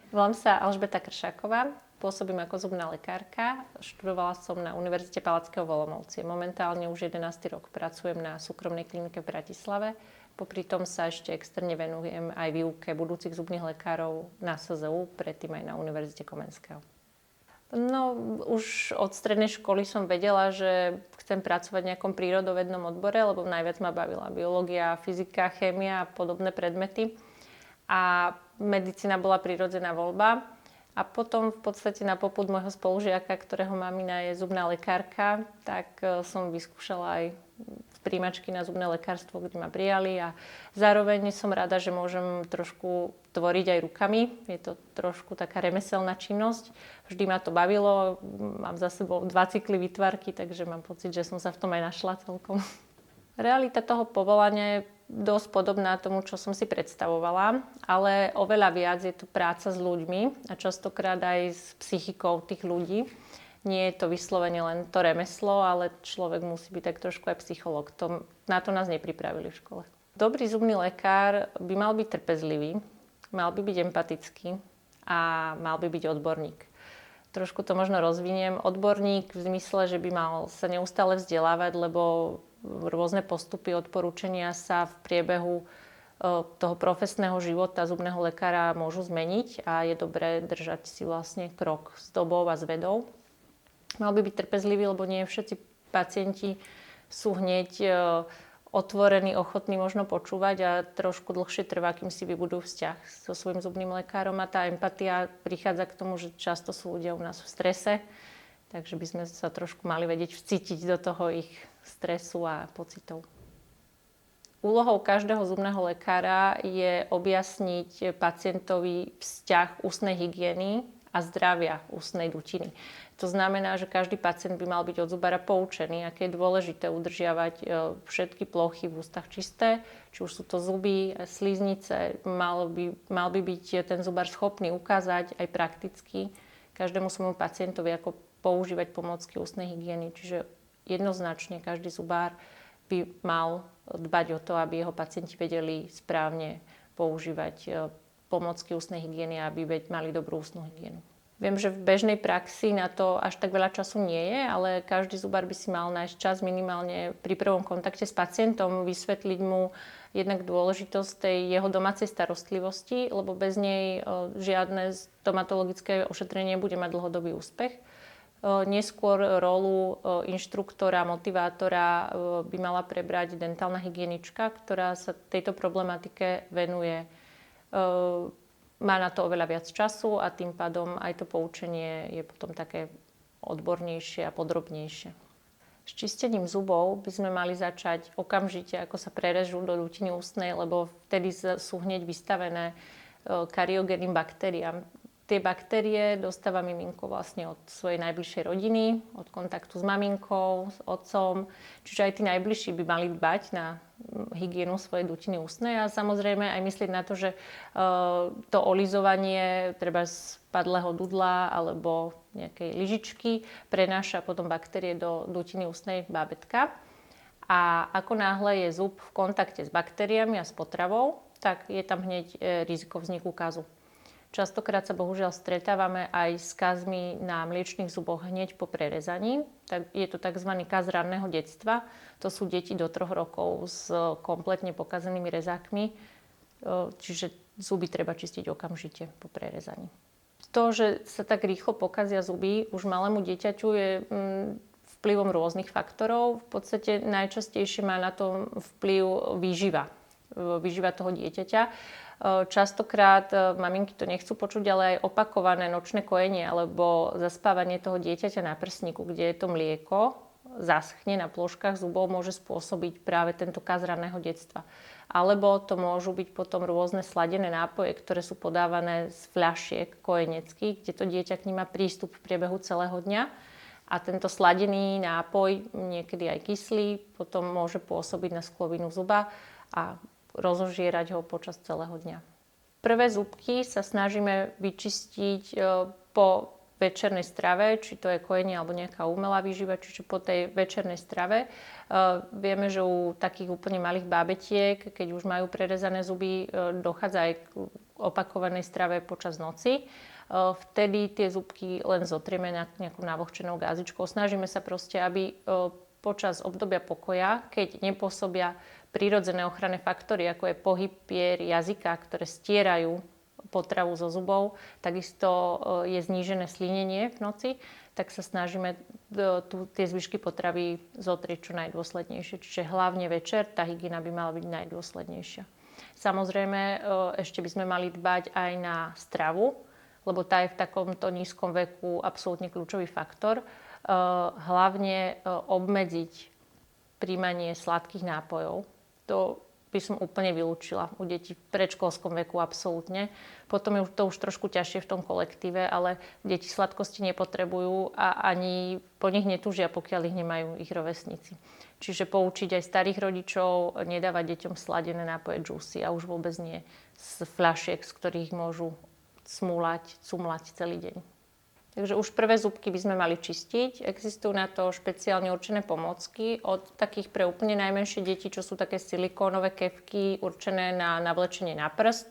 Volám sa Alžbeta Kršáková, pôsobím ako zubná lekárka. Študovala som na Univerzite Palackého v Olomouci. Momentálne už 11. rok pracujem na súkromnej klinike v Bratislave. Popri tom sa ešte externe venujem aj výuke budúcich zubných lekárov na SZU, predtým aj na Univerzite Komenského. No, už od strednej školy som vedela, že chcem pracovať v nejakom prírodovednom odbore, lebo najviac ma bavila biológia, fyzika, chémia a podobné predmety. A medicína bola prirodzená voľba. A potom v podstate na popud môjho spolužiaka, ktorého mamina je zubná lekárka, tak som vyskúšala aj príjmačky na zubné lekárstvo, kde ma prijali a zároveň som rada, že môžem trošku tvoriť aj rukami. Je to trošku taká remeselná činnosť. Vždy ma to bavilo. Mám za sebou 2 cykly výtvarky, takže mám pocit, že som sa v tom aj našla celkom. Realita toho povolania je dosť podobná tomu, čo som si predstavovala, ale oveľa viac je to práca s ľuďmi a častokrát aj s psychikou tých ľudí. Nie je to vyslovene len to remeslo, ale človek musí byť tak trošku aj psychológ. Na to nás nepripravili v škole. Dobrý zubný lekár by mal byť trpezlivý, mal by byť empatický a mal by byť odborník. Trošku to možno rozviniem. Odborník v zmysle, že by mal sa neustále vzdelávať, lebo rôzne postupy, odporúčania sa v priebehu toho profesného života zubného lekára môžu zmeniť a je dobré držať si vlastne krok s dobou a s vedou. Mal by byť trpezlivý, lebo nie všetci pacienti sú hneď otvorení, ochotní možno počúvať a trošku dlhšie trvá, kým si vybudujú vzťah so svojím zubným lekárom. A tá empatia prichádza k tomu, že často sú ľudia u nás v strese, takže by sme sa trošku mali vedieť vcítiť do toho ich stresu a pocitov. Úlohou každého zubného lekára je objasniť pacientovi vzťah ústnej hygieny a zdravia ústnej dutiny. To znamená, že každý pacient by mal byť od zubára poučený, aké je dôležité udržiavať všetky plochy v ústach čisté, či už sú to zuby, sliznice. Mal by byť ten zubár schopný ukázať aj prakticky každému svojmu pacientovi, ako používať pomôcky ústnej hygieny. Čiže jednoznačne každý zubár by mal dbať o to, aby jeho pacienti vedeli správne používať pomôcky ústnej hygieny a aby mali dobrú ústnu hygienu. Viem, že v bežnej praxi na to až tak veľa času nie je, ale každý zubár by si mal nájsť čas minimálne pri prvom kontakte s pacientom, vysvetliť mu jednak dôležitosť tej jeho domácej starostlivosti, lebo bez nej žiadne stomatologické ošetrenie nebude mať dlhodobý úspech. Neskôr rolu inštruktora, motivátora by mala prebrať dentálna hygienička, ktorá sa tejto problematike venuje. Má na to oveľa viac času a tým pádom aj to poučenie je potom také odbornejšie a podrobnejšie. S čistením zubov by sme mali začať okamžite, ako sa prerežú do dutiny ústnej, lebo vtedy sú hneď vystavené kariogénnym baktériám. Tie baktérie dostáva miminko vlastne od svojej najbližšej rodiny, od kontaktu s maminkou, s otcom. Čiže aj tí najbližší by mali dbať na hygienu svojej dutiny ústnej a samozrejme aj myslieť na to, že to olizovanie treba z padlého dudla alebo nejakej lyžičky prenáša potom baktérie do dutiny ústnej bábätka. A ako náhle je zub v kontakte s baktériami a s potravou, tak je tam hneď riziko vzniku kazu. Častokrát sa bohužiaľ stretávame aj s kazmi na mliečnych zuboch hneď po prerezaní. Je to tzv. Kaz ranného detstva. To sú deti do 3 rokov s kompletne pokazenými rezákmi. Čiže zuby treba čistiť okamžite po prerezaní. To, že sa tak rýchlo pokazia zuby už malému dieťaťu je vplyvom rôznych faktorov. V podstate najčastejšie má na to vplyv výživa toho dieťaťa. Častokrát maminky to nechcú počuť, ale aj opakované nočné kojenie alebo zaspávanie toho dieťaťa na prsníku, kde je to mlieko, zaschne na plôžkach zubov, môže spôsobiť práve tento kaz raného detstva. Alebo to môžu byť potom rôzne sladené nápoje, ktoré sú podávané z fľašiek kojeneckých, kde to dieťa k nim má prístup v priebehu celého dňa. A tento sladený nápoj, niekedy aj kyslý, potom môže pôsobiť na sklovinu zuba a rozožierať ho počas celého dňa. Prvé zubky sa snažíme vyčistiť po večernej strave, či to je kojenie alebo nejaká umelá výživa, čiže po tej večernej strave. Vieme, že u takých úplne malých bábetiek, keď už majú prerezané zuby, dochádza aj k opakovanej strave počas noci. Vtedy tie zubky len zotrieme nejakou navlhčenou gázičkou. Snažíme sa proste, aby počas obdobia pokoja, keď nepôsobia prírodzené ochranné faktory, ako je pohyb pier, jazyka, ktoré stierajú potravu zo zubov, takisto je znížené slinenie v noci, tak sa snažíme tie zvyšky potravy zotrieť čo najdôslednejšie. Čiže hlavne večer tá hygiena by mala byť najdôslednejšia. Samozrejme, ešte by sme mali dbať aj na stravu, lebo tá je v takomto nízkom veku absolútne kľúčový faktor. Hlavne obmedziť príjmanie sladkých nápojov. To by som úplne vylúčila u detí v predškolskom veku absolútne. Potom je to už trošku ťažšie v tom kolektíve, ale deti sladkosti nepotrebujú a ani po nich netúžia, pokiaľ ich nemajú ich rovesníci. Čiže poučiť aj starých rodičov nedávať deťom sladené nápoje, džúsy a už vôbec nie z fľašiek, z ktorých môžu cumlať celý deň. Takže už prvé zubky by sme mali čistiť. Existujú na to špeciálne určené pomôcky od takých pre úplne najmenšie deti, čo sú také silikónové kefky určené na navlečenie na prst.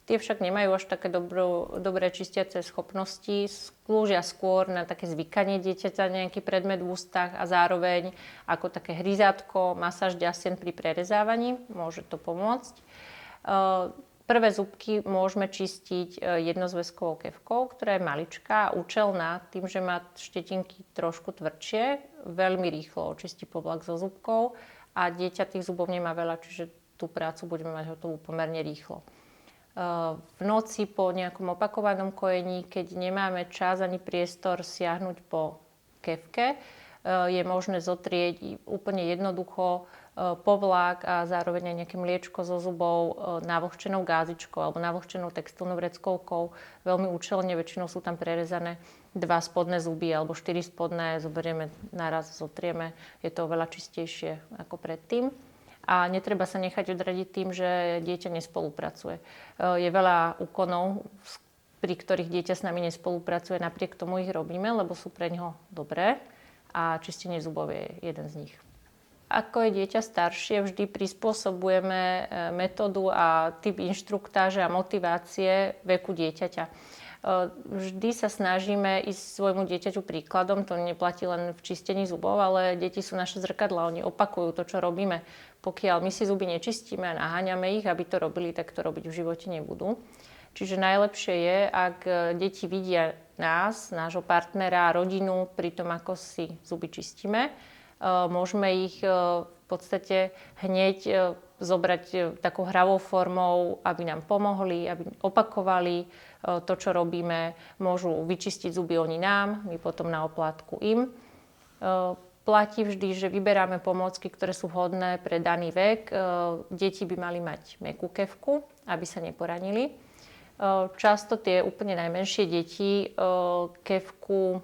Tie však nemajú až také dobré čistiace schopnosti. Slúžia skôr na také zvykanie dieťaťa na nejaký predmet v ústach a zároveň ako také hryzátko, masáž ďasien pri prerezávaní. Môže to pomôcť. Prvé zubky môžeme čistiť jednozväzkovou kefkou, ktorá je maličká, účelná, tým, že má štetinky trošku tvrdšie, veľmi rýchlo očistí povlak zo zubkov a dieťa tých zubov nemá veľa, čiže tú prácu budeme mať hotovú pomerne rýchlo. V noci po nejakom opakovanom kojení, keď nemáme čas ani priestor siahnuť po kefke, je možné zotrieť úplne jednoducho povlak a zároveň aj nejaké mliečko zo zubov navlhčenou gázičkou alebo navlhčenou textilnou vreckovkou. Veľmi účelne, väčšinou sú tam prerezané 2 spodné zuby alebo 4 spodné, zoberieme naraz, zotrieme. Je to oveľa čistejšie ako predtým. A netreba sa nechať odradiť tým, že dieťa nespolupracuje. Je veľa úkonov, pri ktorých dieťa s nami nespolupracuje, napriek tomu ich robíme, lebo sú pre ňoho dobré a čistenie zubov je jeden z nich. Ako je dieťa staršie, vždy prispôsobujeme metódu a typ inštruktáže a motivácie veku dieťaťa. Vždy sa snažíme ísť svojmu dieťaťu príkladom, to neplatí len v čistení zubov, ale deti sú naše zrkadlá, oni opakujú to, čo robíme. Pokiaľ my si zuby nečistíme a naháňame ich, aby to robili, tak to robiť v živote nebudú. Čiže najlepšie je, ak deti vidia nás, nášho partnera, rodinu pri tom, ako si zuby čistíme. Môžeme ich v podstate hneď zobrať takou hravou formou, aby nám pomohli, aby opakovali to, čo robíme. Môžu vyčistiť zuby oni nám, my potom na oplátku im. Platí vždy, že vyberáme pomôcky, ktoré sú vhodné pre daný vek. Deti by mali mať mäkkú kefku, aby sa neporanili. Často tie úplne najmenšie deti kefku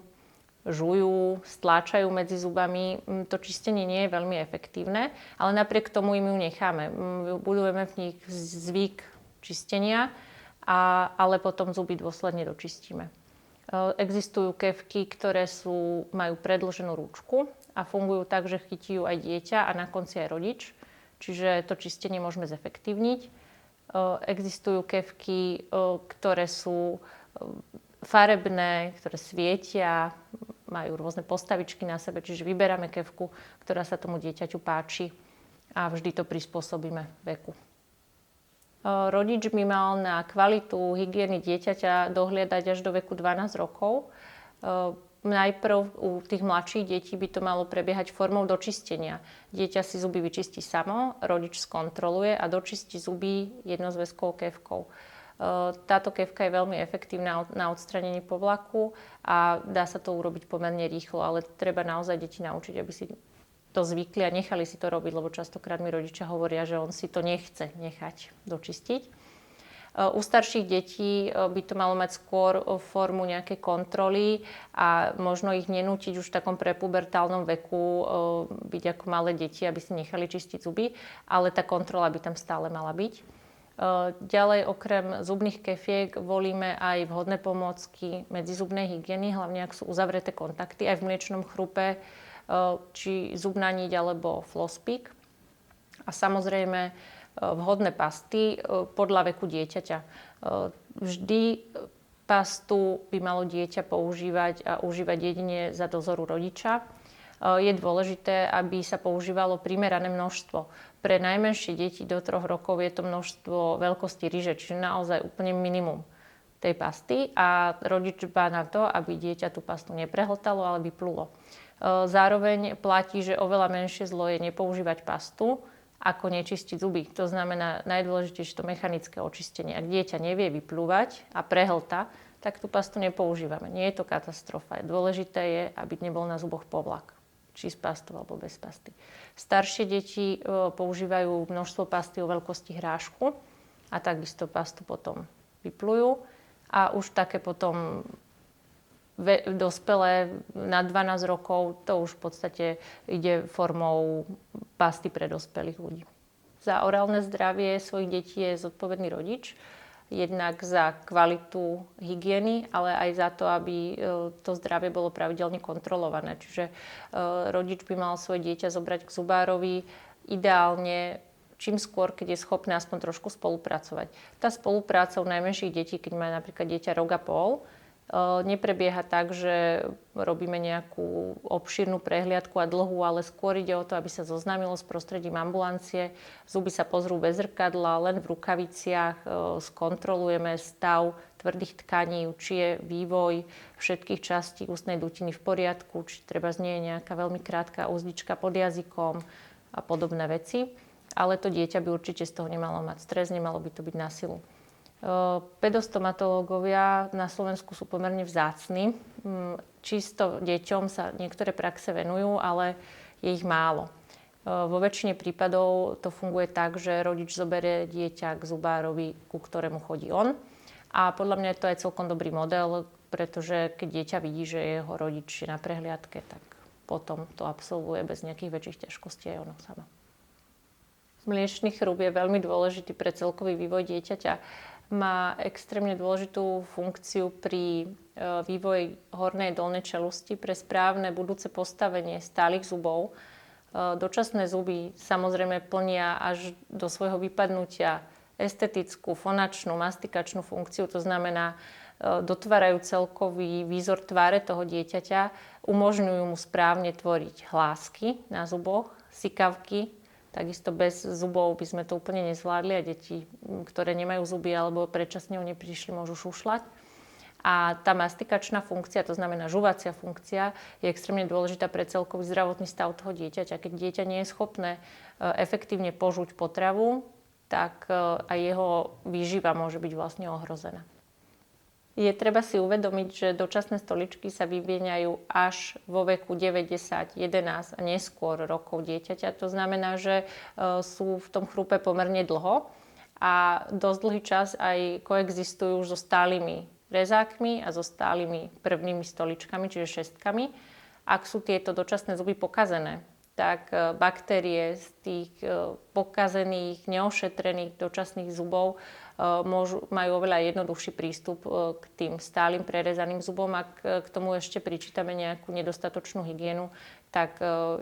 žujú, stláčajú medzi zubami. To čistenie nie je veľmi efektívne, ale napriek tomu im ju necháme. Budujeme v nich zvyk čistenia, ale potom zuby dôsledne dočistíme. Existujú kefky, ktoré majú predĺženú ručku a fungujú tak, že chytí ju aj dieťa a na konci aj rodič. Čiže to čistenie môžeme zefektívniť. Existujú kefky, ktoré sú farebné, ktoré svietia, majú rôzne postavičky na sebe, čiže vyberáme kefku, ktorá sa tomu dieťaťu páči a vždy to prispôsobíme veku. Rodič by mal na kvalitu hygieny dieťaťa dohliadať až do veku 12 rokov. Najprv u tých mladších detí by to malo prebiehať formou dočistenia. Dieťa si zuby vyčistí samo, rodič skontroluje a dočistí zuby jednozväzkovou kefkou. Táto kefka je veľmi efektívna na odstranenie povlaku a dá sa to urobiť pomerne rýchlo, ale treba naozaj deti naučiť, aby si to zvykli a nechali si to robiť, lebo častokrát mi rodičia hovoria, že on si to nechce nechať dočistiť. U starších detí by to malo mať skôr formu nejakej kontroly a možno ich nenútiť už v takom prepubertálnom veku byť ako malé deti, aby si nechali čistiť zuby, ale tá kontrola by tam stále mala byť. Ďalej okrem zubných kefiek volíme aj vhodné pomôcky medzizubnej hygieny, hlavne ak sú uzavreté kontakty aj v mliečnom chrupe, či zubná niť alebo flosspick. A samozrejme vhodné pasty podľa veku dieťaťa. Vždy pastu by malo dieťa používať a užívať jedine za dozoru rodiča. Je dôležité, aby sa používalo primerané množstvo. Pre najmenšie deti do 3 rokov je to množstvo veľkosti ryže, čiže naozaj úplne minimum tej pasty a rodič dbá na to, aby dieťa tú pastu neprehltalo, ale vyplulo. Zároveň platí, že oveľa menšie zlo je nepoužívať pastu, ako nečistiť zuby. To znamená najdôležitejšie to mechanické očistenie. Ak dieťa nevie vyplúvať a prehlta, tak tú pastu nepoužívame. Nie je to katastrofa. Dôležité je, aby nebol na zuboch povlak. Či s pastou alebo bez pasty. Staršie deti používajú množstvo pasty o veľkosti hrášku a takisto pastu potom vyplujú. A už také potom dospelé na 12 rokov, to už v podstate ide formou pasty pre dospelých ľudí. Za orálne zdravie svojich detí je zodpovedný rodič. Jednak za kvalitu hygieny, ale aj za to, aby to zdravie bolo pravidelne kontrolované. Čiže rodič by mal svoje dieťa zobrať k zubárovi ideálne čím skôr, keď je schopné aspoň trošku spolupracovať. Tá spolupráca u najmenších detí, keď má napríklad dieťa rok a pol, neprebieha tak, že robíme nejakú obšírnu prehliadku a dlhú, ale skôr ide o to, aby sa zoznámilo s prostredím ambulancie. Zuby sa pozrú bez zrkadla, len v rukaviciach, skontrolujeme stav tvrdých tkaní, či je vývoj všetkých častí ústnej dutiny v poriadku, či treba z nej nejaká veľmi krátka úzdička pod jazykom a podobné veci. Ale to dieťa by určite z toho nemalo mať stres, nemalo by to byť na silu. Pedostomatológovia na Slovensku sú pomerne vzácni. Čisto deťom sa niektoré praxe venujú, ale je ich málo. Vo väčšine prípadov to funguje tak, že rodič zoberie dieťa k zubárovi, ku ktorému chodí on. A podľa mňa to je celkom dobrý model, pretože keď dieťa vidí, že jeho rodič je na prehliadke, tak potom to absolvuje bez nejakých väčších ťažkostí aj ono samo. Mliečny chrub je veľmi dôležitý pre celkový vývoj dieťaťa. Má extrémne dôležitú funkciu pri vývoji hornej dolnej čelusti pre správne budúce postavenie stálych zubov. Dočasné zuby samozrejme plnia až do svojho vypadnutia estetickú, fonačnú, mastikačnú funkciu. To znamená, dotvárajú celkový výzor tváre toho dieťaťa, umožňujú mu správne tvoriť hlásky na zuboch, sykavky. Takisto bez zubov by sme to úplne nezvládli a deti, ktoré nemajú zuby alebo predčasne o ne prišli, môžu šušľať. A tá mastikačná funkcia, to znamená žuvacia funkcia, je extrémne dôležitá pre celkový zdravotný stav toho dieťaťa. Keď dieťa nie je schopné efektívne požuť potravu, tak aj jeho výživa môže byť vlastne ohrozená. Je treba si uvedomiť, že dočasné stoličky sa vyvíjajú až vo veku 9, 10, 11 a neskôr rokov dieťaťa. To znamená, že sú v tom chrupe pomerne dlho a dosť dlhý čas aj koexistujú už so stálymi rezákmi a so stálymi prvnými stoličkami, čiže šestkami. Ak sú tieto dočasné zuby pokazené, tak baktérie z tých pokazených, neošetrených dočasných zubov majú oveľa jednoduchší prístup k tým stálym prerezaným zubom. Ak k tomu ešte pričítame nejakú nedostatočnú hygienu, tak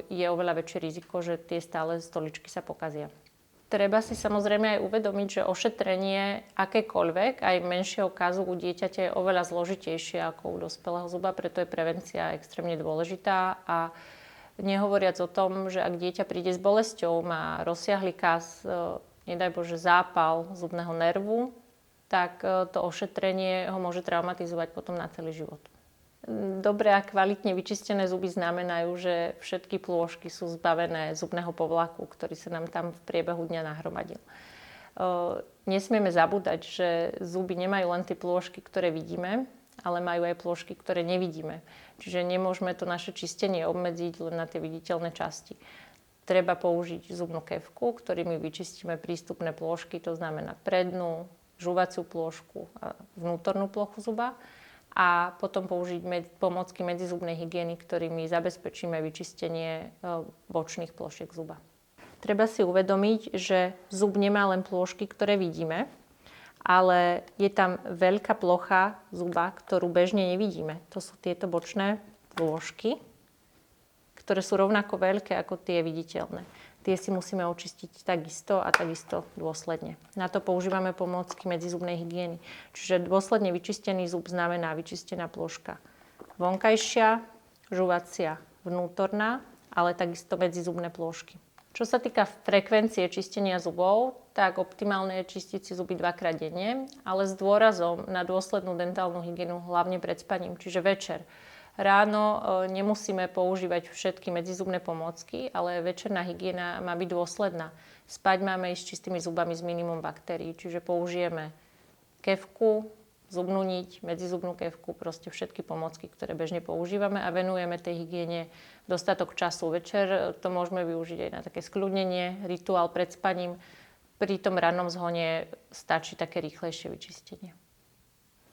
je oveľa väčšie riziko, že tie stále stoličky sa pokazia. Treba si samozrejme aj uvedomiť, že ošetrenie akékoľvek, aj menšieho kazu u dieťaťa je oveľa zložitejšie ako u dospelého zuba, preto je prevencia extrémne dôležitá a nehovoriac o tom, že ak dieťa príde s bolesťou, má rozsiahly kaz, nedaj Bože zápal zubného nervu, tak to ošetrenie ho môže traumatizovať potom na celý život. Dobré a kvalitne vyčistené zuby znamenajú, že všetky plôžky sú zbavené zubného povlaku, ktorý sa nám tam v priebehu dňa nahromadil. Nesmieme zabúdať, že zuby nemajú len tie plôžky, ktoré vidíme, ale majú aj plôžky, ktoré nevidíme. Čiže nemôžeme to naše čistenie obmedziť len na tie viditeľné časti. Treba použiť zubnú kefku, ktorými vyčistíme prístupné plôžky, to znamená prednú, žuvaciu plôžku a vnútornú plochu zuba. A potom použiť pomôcky medzizubnej hygieny, ktorými zabezpečíme vyčistenie bočných plôšiek zuba. Treba si uvedomiť, že zub nemá len plôžky, ktoré vidíme, ale je tam veľká plocha zuba, ktorú bežne nevidíme. To sú tieto bočné plôžky, ktoré sú rovnako veľké ako tie viditeľné. Tie si musíme očistiť takisto a takisto dôsledne. Na to používame pomôcky medzizubnej hygieny. Čiže dôsledne vyčistený zub znamená vyčistená plôžka vonkajšia, žuvacia, vnútorná, ale takisto medzizubné plôžky. Čo sa týka frekvencie čistenia zubov, tak optimálne je čistiť si zuby 2-krát denne, ale s dôrazom na dôslednú dentálnu hygienu, hlavne pred spaním, čiže večer. Ráno nemusíme používať všetky medzizubné pomôcky, ale večerná hygiena má byť dôsledná. Spať máme ísť s čistými zubami s minimum baktérií, čiže použijeme kefku, zubnú niť, medzizubnú kefku, proste všetky pomôcky, ktoré bežne používame a venujeme tej hygiene dostatok času. Večer to môžeme využiť aj na také skľudnenie, rituál pred spaním. Pri tom rannom zhone stačí také rýchlejšie vyčistenie.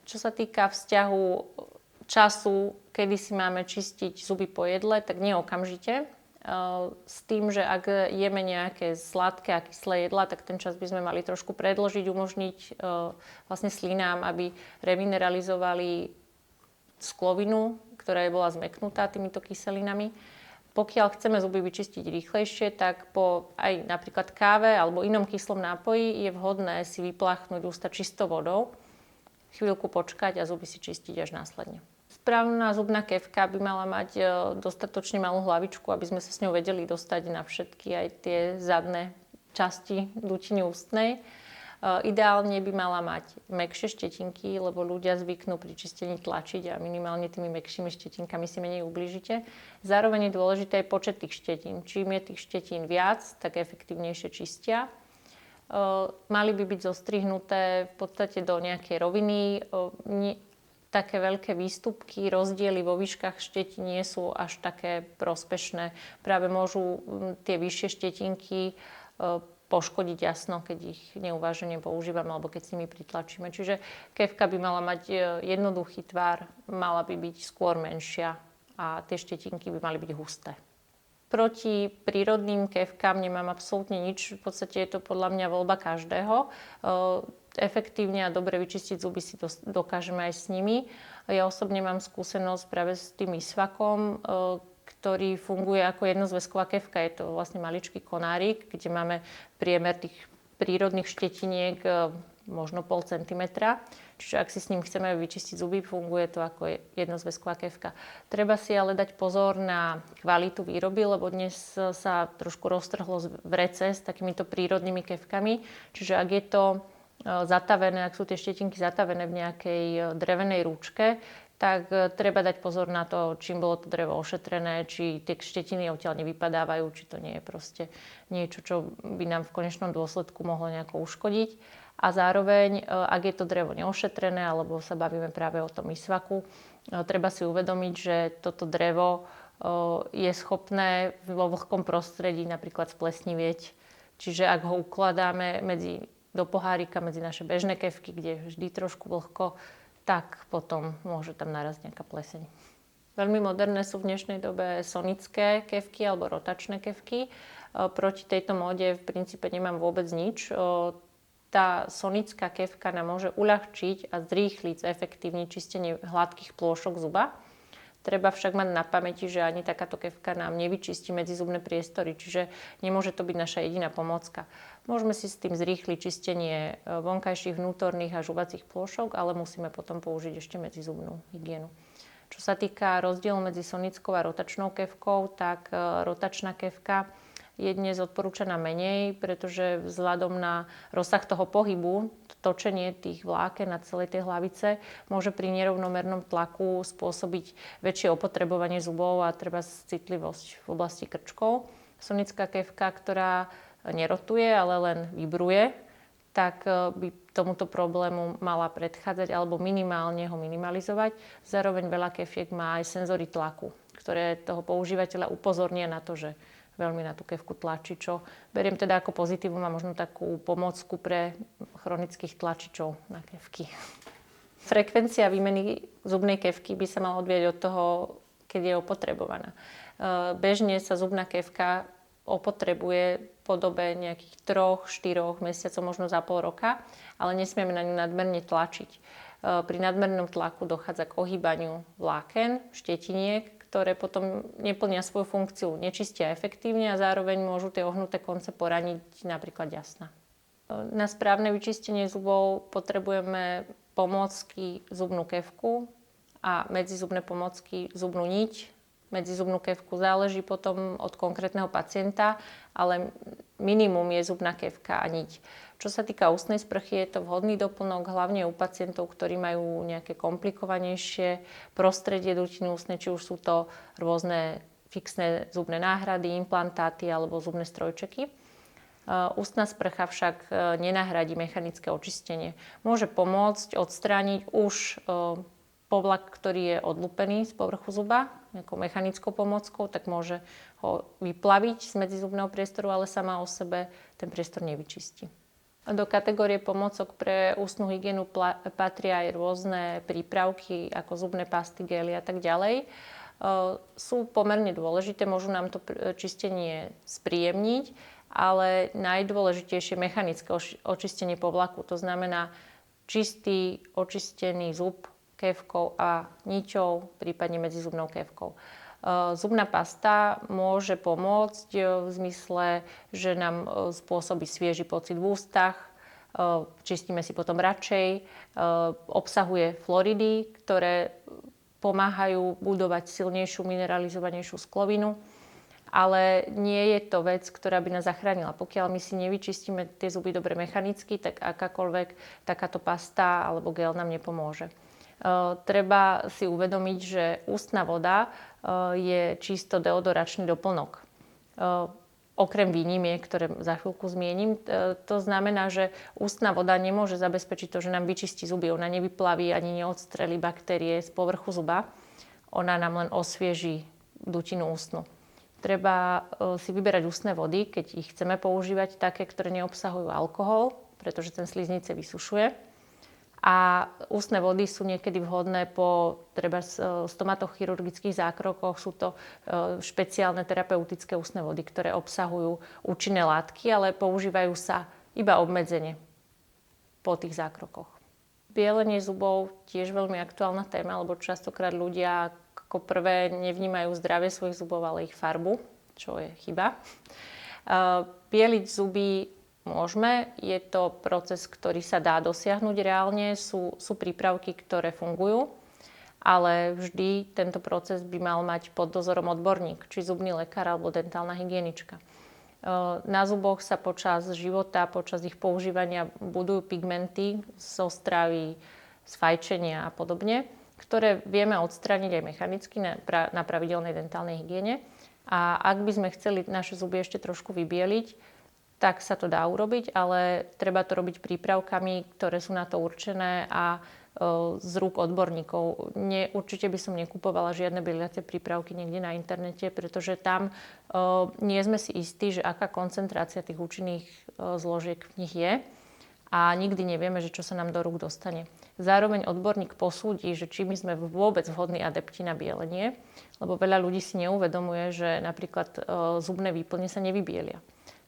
Čo sa týka vzťahu času, kedy si máme čistiť zuby po jedle, tak nie okamžite. S tým, že ak jeme nejaké sladké a kyslé jedlá, tak ten čas by sme mali trošku predĺžiť, umožniť vlastne slinám, aby remineralizovali sklovinu, ktorá bola zmäknutá týmito kyselinami. Pokiaľ chceme zuby vyčistiť rýchlejšie, tak po aj napríklad káve alebo inom kyslom nápoji je vhodné si vypláchnuť ústa čistou vodou, chvíľku počkať a zuby si čistiť až následne. Správna zubná kefka by mala mať dostatočne malú hlavičku, aby sme sa s ňou vedeli dostať na všetky aj tie zadné časti dutiny ústnej. Ideálne by mala mať mäkšie štetinky, lebo ľudia zvyknú pri čistení tlačiť a minimálne tými mäkšími štetinkami si menej ublížite. Zároveň je dôležité aj počet tých štetín. Čím je tých štetín viac, tak efektívnejšie čistia. Mali by byť zostrihnuté v podstate do nejakej roviny. Také veľké výstupky, rozdiely vo výškach štetín nie sú až také prospešné. Práve môžu tie vyššie štetinky poškodiť jasno, keď ich neuvážene používame alebo keď s nimi pritlačíme. Čiže kefka by mala mať jednoduchý tvar, mala by byť skôr menšia a tie štetinky by mali byť husté. Proti prírodným kefkám nemám absolútne nič. V podstate je to podľa mňa voľba každého. Efektívne a dobre vyčistiť zuby si dokážeme aj s nimi. Ja osobne mám skúsenosť práve s tým misvakom, ktorý funguje ako jednozväzková kefka. Je to vlastne maličký konárik, kde máme priemer tých prírodných štetiniek možno 0,5 centimetra. Čiže ak si s ním chceme vyčistiť zuby, funguje to ako jednozväzková kefka. Treba si ale dať pozor na kvalitu výroby, lebo dnes sa trošku roztrhlo vrece s takýmito prírodnými kefkami. Čiže ak je to zatavené, ak sú tie štetinky zatavené v nejakej drevenej rúčke, tak treba dať pozor na to, čím bolo to drevo ošetrené, či tie štetiny odtiaľ nevypadávajú, či to nie je proste niečo, čo by nám v konečnom dôsledku mohlo nejako uškodiť. A zároveň, ak je to drevo neošetrené, alebo sa bavíme práve o tom misvaku, treba si uvedomiť, že toto drevo je schopné vo vlhkom prostredí napríklad splesnivieť. Čiže ak ho ukladáme do pohárika medzi naše bežné kefky, kde je vždy trošku vlhko, tak potom môže tam narazť nejaká pleseň. Veľmi moderné sú v dnešnej dobe sonické kefky alebo rotačné kefky. Proti tejto móde v princípe nemám vôbec nič. Tá sonická kefka nám môže uľahčiť a zrýchliť, zefektívniť čistenie hladkých plôšok zuba. Treba však mať na pamäti, že ani takáto kefka nám nevyčistí medzizubné priestory, čiže nemôže to byť naša jediná pomôcka. Môžeme si s tým zrýchliť čistenie vonkajších, vnútorných a žuvacích plôšok, ale musíme potom použiť ešte medzizubnú hygienu. Čo sa týka rozdielu medzi sonickou a rotačnou kefkou, tak rotačná kefka je dnes odporúčaná menej, pretože vzhľadom na rozsah toho pohybu, točenie tých vláken na celej tej hlavice môže pri nerovnomernom tlaku spôsobiť väčšie opotrebovanie zubov a treba citlivosť v oblasti krčkov. Sonická kefka, ktorá nerotuje, ale len vibruje, tak by tomuto problému mala predchádzať alebo minimálne ho minimalizovať. Zároveň veľa kefiek má aj senzory tlaku, ktoré toho používateľa upozornia na to, že veľmi na tú kefku tlačí, čo beriem teda ako pozitívum a možno takú pomôcku pre chronických tlačičov na kefky. Frekvencia výmeny zubnej kefky by sa mala odvíjať od toho, keď je opotrebovaná. Bežne sa zubná kefka opotrebuje po dobe nejakých 3-4 mesiacov, možno za pol roka, ale nesmieme na ňu nadmerne tlačiť. Pri nadmernom tlaku dochádza k ohýbaniu vláken, štetiniek, ktoré potom neplnia svoju funkciu, nečistia efektívne a zároveň môžu tie ohnuté konce poraniť napríklad jasna. Na správne vyčistenie zubov potrebujeme pomôcky zubnú kefku a medzizubné pomôcky zubnú niť. Medzizubnú kefku záleží potom od konkrétneho pacienta, ale minimum je zubná kefka a niť. Čo sa týka ústnej sprchy, je to vhodný doplnok hlavne u pacientov, ktorí majú nejaké komplikovanejšie prostredie dutiny ústnej, či už sú to rôzne fixné zubné náhrady, implantáty alebo zubné strojčeky. Ústna sprcha však nenahradí mechanické očistenie. Môže pomôcť odstrániť už povlak, ktorý je odlupený z povrchu zuba, nejakou mechanickou pomôckou, tak môže ho vyplaviť z medzizubného priestoru, ale sama o sebe ten priestor nevyčistí. Do kategórie pomôcok pre ústnu hygienu patria aj rôzne prípravky, ako zubné pasty, gély a tak ďalej. Sú pomerne dôležité, môžu nám to čistenie spríjemniť, ale najdôležitejšie je mechanické očistenie povlaku. To znamená čistý, očistený zub kefkou a niťou, prípadne medzizubnou kefkou. Zubná pasta môže pomôcť v zmysle, že nám spôsobí svieži pocit v ústach, čistíme si potom radšej, obsahuje floridy, ktoré pomáhajú budovať silnejšiu, mineralizovanejšiu sklovinu, ale nie je to vec, ktorá by nás zachránila. Pokiaľ my si nevyčistíme tie zuby dobre mechanicky, tak akákoľvek takáto pasta alebo gel nám nepomôže. Treba si uvedomiť, že ústna voda je čisto deodoračný doplnok. Okrem výnimiek, ktoré za chvíľku zmiením, to znamená, že ústna voda nemôže zabezpečiť to, že nám vyčistí zuby. Ona nevyplaví ani neodstrelí baktérie z povrchu zuba. Ona nám len osvieží dutinu ústnu. Treba si vyberať ústne vody, keď ich chceme používať, také, ktoré neobsahujú alkohol, pretože ten sliznice vysušuje. A ústne vody sú niekedy vhodné po treba stomatochirurgických zákrokoch. Sú to špeciálne terapeutické ústne vody, ktoré obsahujú účinné látky, ale používajú sa iba obmedzene po tých zákrokoch. Bielenie zubov tiež veľmi aktuálna téma, lebo častokrát ľudia ako prvé nevnímajú zdravie svojich zubov, ale ich farbu, čo je chyba. Bieliť zuby môžeme, je to proces, ktorý sa dá dosiahnuť reálne, sú prípravky, ktoré fungujú, ale vždy tento proces by mal mať pod dozorom odborník, či zubný lekár alebo dentálna hygienička. Na zuboch sa počas života, počas ich používania budujú pigmenty zo stravy, z fajčenia a podobne, ktoré vieme odstrániť aj mechanicky na pravidelnej dentálnej hygiene. A ak by sme chceli naše zuby ešte trošku vybieliť, tak sa to dá urobiť, ale treba to robiť prípravkami, ktoré sú na to určené a z rúk odborníkov. Určite by som nekupovala žiadne bieliace prípravky niekde na internete, pretože tam nie sme si istí, že aká koncentrácia tých účinných zložiek v nich je a nikdy nevieme, že čo sa nám do rúk dostane. Zároveň odborník posúdi, že či my sme vôbec vhodní adepti na bielenie, lebo veľa ľudí si neuvedomuje, že napríklad zubné výplne sa nevybielia.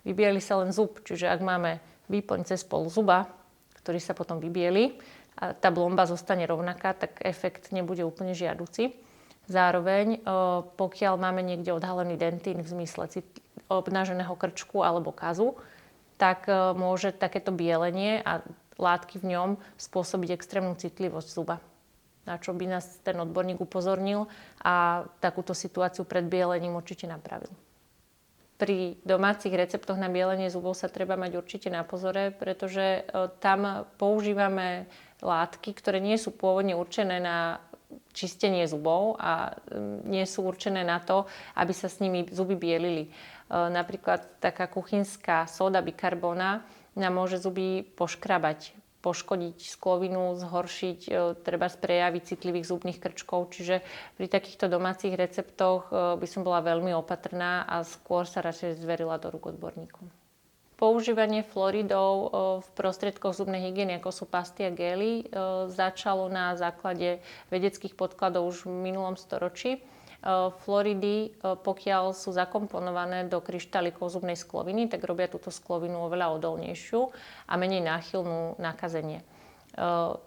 Vybieli sa len zub, čiže ak máme výplň cez pol zuba, ktorý sa potom vybieli a tá blomba zostane rovnaká, tak efekt nebude úplne žiaduci. Zároveň, pokiaľ máme niekde odhalený dentín v zmysle obnaženého krčku alebo kazu, tak môže takéto bielenie a látky v ňom spôsobiť extrémnu citlivosť zuba, na čo by nás ten odborník upozornil a takúto situáciu pred bielením určite napravil. Pri domácich receptoch na bielenie zubov sa treba mať určite na pozore, pretože tam používame látky, ktoré nie sú pôvodne určené na čistenie zubov a nie sú určené na to, aby sa s nimi zuby bielili. Napríklad taká kuchynská sóda bikarbóna nám môže zuby poškrabať, poškodiť sklovinu, zhoršiť treba prejavy citlivých zubných krčkov. Čiže pri takýchto domácich receptoch by som bola veľmi opatrná a skôr sa radšej zverila do rúk odborníkom. Používanie fluoridov v prostriedkoch zubnej hygieny, ako sú pasty a gély, začalo na základe vedeckých podkladov už v minulom storočí Fluoridy, pokiaľ sú zakomponované do kryštálikov zubnej skloviny, tak robia túto sklovinu oveľa odolnejšiu a menej náchylnú na kazenie.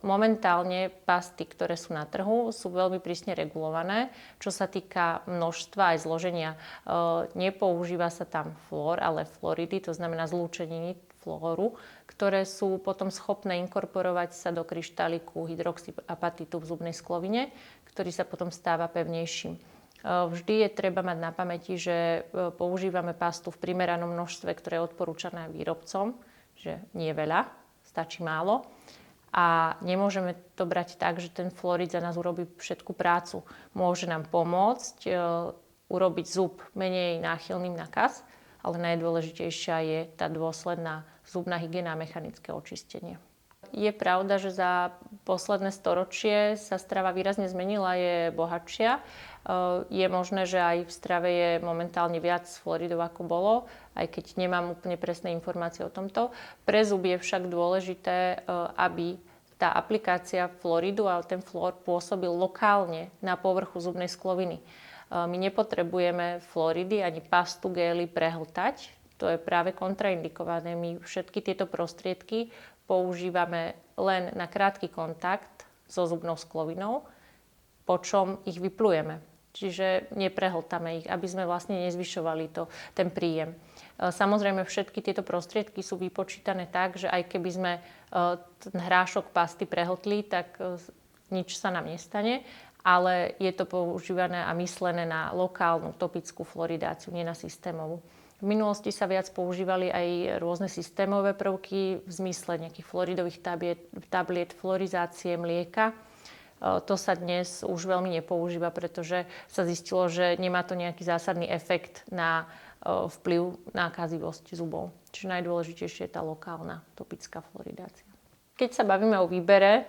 Momentálne pasty, ktoré sú na trhu, sú veľmi prísne regulované. Čo sa týka množstva aj zloženia, nepoužíva sa tam flór, ale fluoridy, to znamená zlúčeniny flóru, ktoré sú potom schopné inkorporovať sa do kryštáliku hydroxyapatitu v zubnej sklovine, ktorý sa potom stáva pevnejším. Vždy je treba mať na pamäti, že používame pastu v primeranom množstve, ktoré je odporúčané výrobcom, že nie veľa, stačí málo. A nemôžeme to brať tak, že ten fluorid za nás urobí všetku prácu. Môže nám pomôcť urobiť zub menej náchylným na kaz, ale najdôležitejšia je tá dôsledná zubná hygiena a mechanické očistenie. Je pravda, že za posledné storočie sa strava výrazne zmenila, je bohatšia. Je možné, že aj v strave je momentálne viac fluoridov, ako bolo, aj keď nemám úplne presné informácie o tomto. Pre zub je však dôležité, aby tá aplikácia fluoridu a ten fluor pôsobil lokálne na povrchu zubnej skloviny. My nepotrebujeme fluoridy ani pastu, gély prehltať. To je práve kontraindikované. My všetky tieto prostriedky používame len na krátky kontakt so zubnou sklovinou, po čom ich vyplujeme. Čiže neprehltame ich, aby sme vlastne nezvyšovali ten príjem. Samozrejme, všetky tieto prostriedky sú vypočítané tak, že aj keby sme ten hrášok pasty prehltli, tak nič sa nám nestane, ale je to používané a myslené na lokálnu topickú fluoridáciu, nie na systémovú. V minulosti sa viac používali aj rôzne systémové prvky v zmysle nejakých fluoridových tabliet, fluorizácie mlieka. To sa dnes už veľmi nepoužíva, pretože sa zistilo, že nemá to nejaký zásadný efekt na vplyv nákazivosť zubov. Čiže najdôležitejšie je tá lokálna topická fluoridácia. Keď sa bavíme o výbere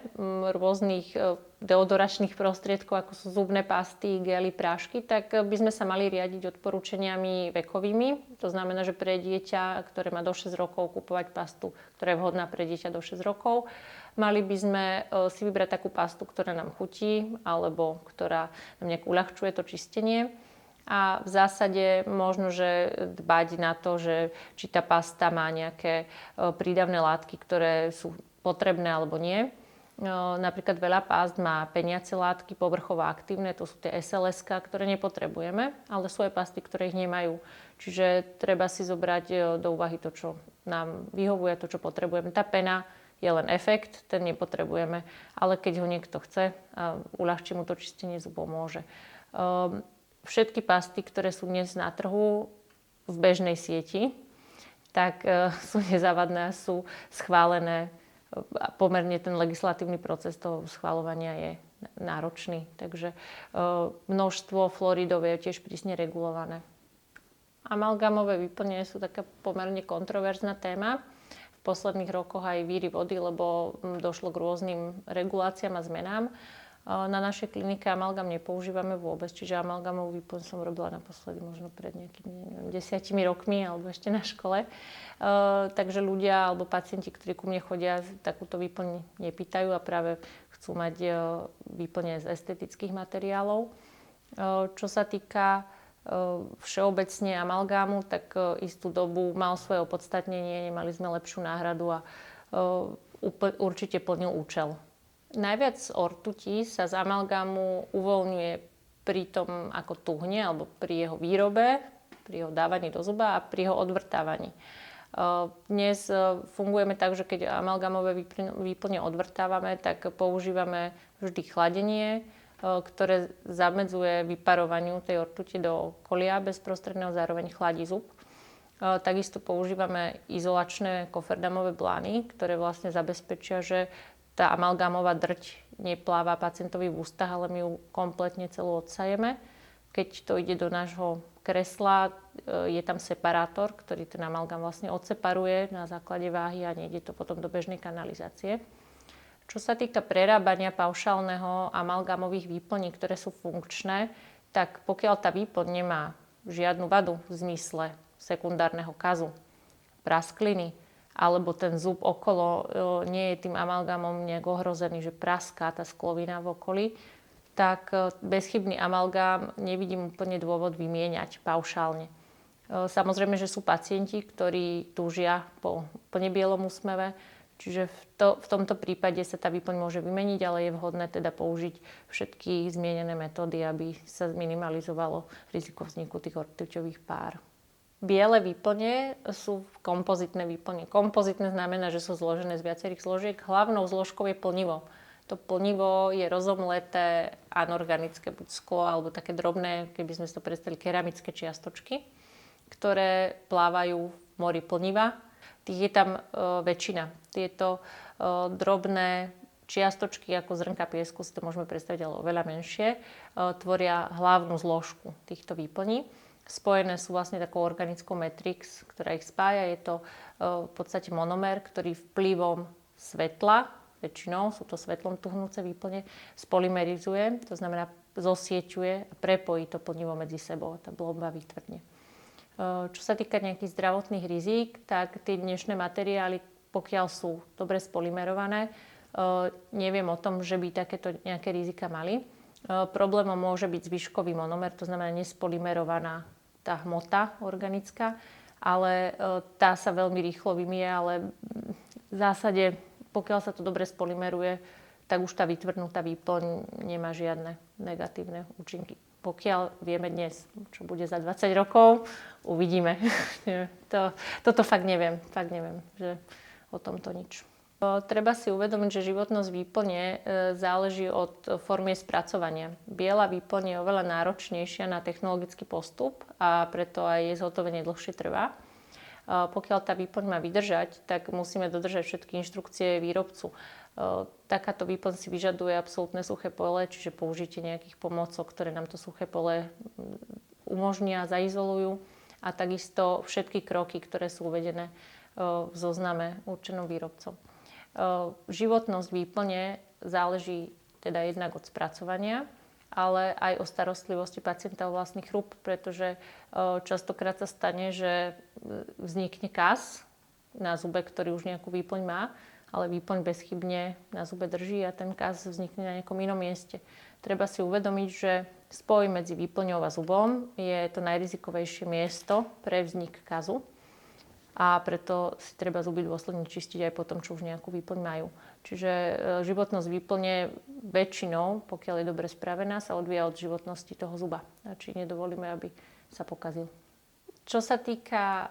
rôznych deodoračných prostriedkov, ako sú zubné pasty, gély, prášky, tak by sme sa mali riadiť odporúčaniami vekovými. To znamená, že pre dieťa, ktoré má do 6 rokov, kupovať pastu, ktorá je vhodná pre dieťa do 6 rokov. Mali by sme si vybrať takú pastu, ktorá nám chutí, alebo ktorá nám nejak uľahčuje to čistenie. A v zásade možno, že dbať na to, že či tá pasta má nejaké prídavné látky, ktoré sú potrebné alebo nie. Napríklad veľa pást má peniace látky, povrchovo aktívne, to sú tie SLS-ka, ktoré nepotrebujeme, ale sú aj pasty, ktoré ich nemajú. Čiže treba si zobrať do úvahy to, čo nám vyhovuje, to, čo potrebujeme. Tá pena je len efekt, ten nepotrebujeme, ale keď ho niekto chce a uľahčí mu to čistenie zubov, môže. Všetky pasty, ktoré sú dnes na trhu v bežnej sieti, tak sú nezávadné, sú schválené. Pomerne ten legislatívny proces toho schvaľovania je náročný, takže množstvo fluoridov je tiež prísne regulované. Amalgámové výplne sú taká pomerne kontroverzná téma. V posledných rokoch aj víry vody, lebo došlo k rôznym reguláciám a zmenám. Na našej klinike amalgám nepoužívame vôbec, čiže amalgámový výplň som robila naposledy možno pred nejakými 10 rokmi alebo ešte na škole. Takže ľudia alebo pacienti, ktorí ku mne chodia, takúto výplň nepýtajú a práve chcú mať výplne z estetických materiálov. Čo sa týka všeobecne amalgámu, tak istú dobu mal svoje opodstatnenie, nemali sme lepšiu náhradu a určite plnil účel. Najviac ortuti sa z amalgámu uvoľňuje pri tom, ako tuhne, alebo pri jeho výrobe, pri jeho dávaní do zuba a pri jeho odvrtávaní. Dnes fungujeme tak, že keď amalgámové výplne odvrtávame, tak používame vždy chladenie, ktoré zamedzuje vyparovaniu tej ortuti do okolia bezprostredného, zároveň chladí zub. Takisto používame izolačné koferdamové blány, ktoré vlastne zabezpečia, že tá amalgámová drť nepláva pacientovi v ústach, ale my ju kompletne celú odsajeme. Keď to ide do nášho kresla, je tam separátor, ktorý ten amalgám vlastne odseparuje na základe váhy a nejde to potom do bežnej kanalizácie. Čo sa týka prerábania paušálneho amalgámových výplní, ktoré sú funkčné, tak pokiaľ tá výplň nemá žiadnu vadu v zmysle sekundárneho kazu, praskliny, alebo ten zub okolo nie je tým amalgámom nejak ohrozený, že praská tá sklovina v okolí, tak bezchybný amalgám nevidím úplne dôvod vymieňať paušálne. Samozrejme, že sú pacienti, ktorí túžia po úplne bielom úsmeve, čiže v tomto prípade sa tá výplň môže vymeniť, ale je vhodné teda použiť všetky zmienené metódy, aby sa minimalizovalo riziko vzniku tých ortuťových pár. Biele výplne sú kompozitné výplne. Kompozitné znamená, že sú zložené z viacerých zložiek. Hlavnou zložkou je plnivo. To plnivo je rozomleté, anorganické, buď sklo, alebo také drobné, keby sme si to predstavili, keramické čiastočky, ktoré plávajú v mori plniva. Tých je tam väčšina. Tieto drobné čiastočky ako zrnka piesku, si to môžeme predstaviť, ale oveľa menšie, tvoria hlavnú zložku týchto výplní. Spojené sú vlastne takou organickou matrix, ktorá ich spája. Je to v podstate monomér, ktorý vplyvom svetla, väčšinou sú to svetlom tuhnúce výplne, spolymerizuje, to znamená zosieťuje a prepojí to plnivo medzi sebou. Tá blomba vytvrdne. Čo sa týka nejakých zdravotných rizík, tak tie dnešné materiály, pokiaľ sú dobre spolymerované, neviem o tom, že by takéto nejaké rizika mali. Problémom môže byť zvyškový monomer, to znamená nespolymerovaná tá hmota organická, ale tá sa veľmi rýchlo vymie, ale v zásade, pokiaľ sa to dobre spolymeruje, tak už tá vytvrdnutá výplň nemá žiadne negatívne účinky. Pokiaľ vieme dnes, čo bude za 20 rokov, uvidíme. Toto fakt neviem, že o tomto nič. Treba si uvedomiť, že životnosť výplne záleží od formy spracovania. Biela výplň je oveľa náročnejšia na technologický postup a preto aj jej zhotovenie dlhšie trvá. Pokiaľ tá výplň má vydržať, tak musíme dodržať všetky inštrukcie výrobcu. Takáto výplň si vyžaduje absolútne suché pole, čiže použitie nejakých pomôcok, ktoré nám to suché pole umožnia, zaizolujú, a takisto všetky kroky, ktoré sú uvedené v zozname určenom výrobcom. Životnosť výplne záleží teda jednak od spracovania, ale aj o starostlivosti pacienta o vlastný chrup, pretože častokrát sa stane, že vznikne kas na zube, ktorý už nejakú výplň má, ale výplň bezchybne na zube drží a ten kas vznikne na nejakom inom mieste. Treba si uvedomiť, že spoj medzi výplňou a zubom je to najrizikovejšie miesto pre vznik kazu. A preto si treba zuby dôsledne čistiť aj po tom, čo už nejakú výplň majú. Čiže životnosť výplne väčšinou, pokiaľ je dobre spravená, sa odvíja od životnosti toho zuba. Či nedovolíme, aby sa pokazil. Čo sa týka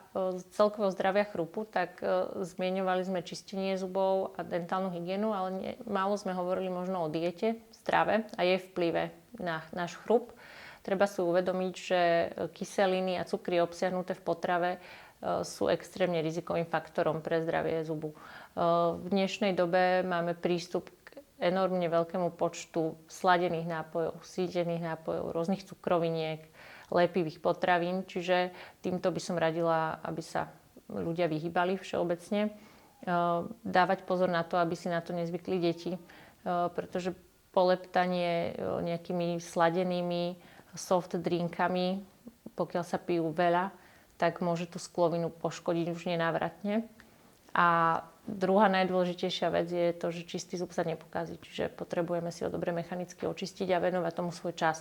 celkového zdravia chrupu, tak zmieňovali sme čistenie zubov a dentálnu hygienu, ale málo sme hovorili možno o diete, strave a jej vplyve na náš chrup. Treba si uvedomiť, že kyseliny a cukry obsiahnuté v potrave sú extrémne rizikovým faktorom pre zdravie zubu. V dnešnej dobe máme prístup k enormne veľkému počtu sladených nápojov, sítených nápojov, rôznych cukroviniek, lepivých potravín, čiže týmto by som radila, aby sa ľudia vyhýbali všeobecne. Dávať pozor na to, aby si na to nezvykli deti, pretože poleptanie nejakými sladenými soft drinkami, pokiaľ sa pijú veľa, tak môže tú sklovinu poškodiť už nenávratne. A druhá najdôležitejšia vec je to, že čistý zub sa nepokazí. Čiže potrebujeme si ho dobre mechanicky očistiť a venovať tomu svoj čas.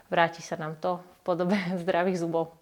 Vráti sa nám to v podobe zdravých zubov.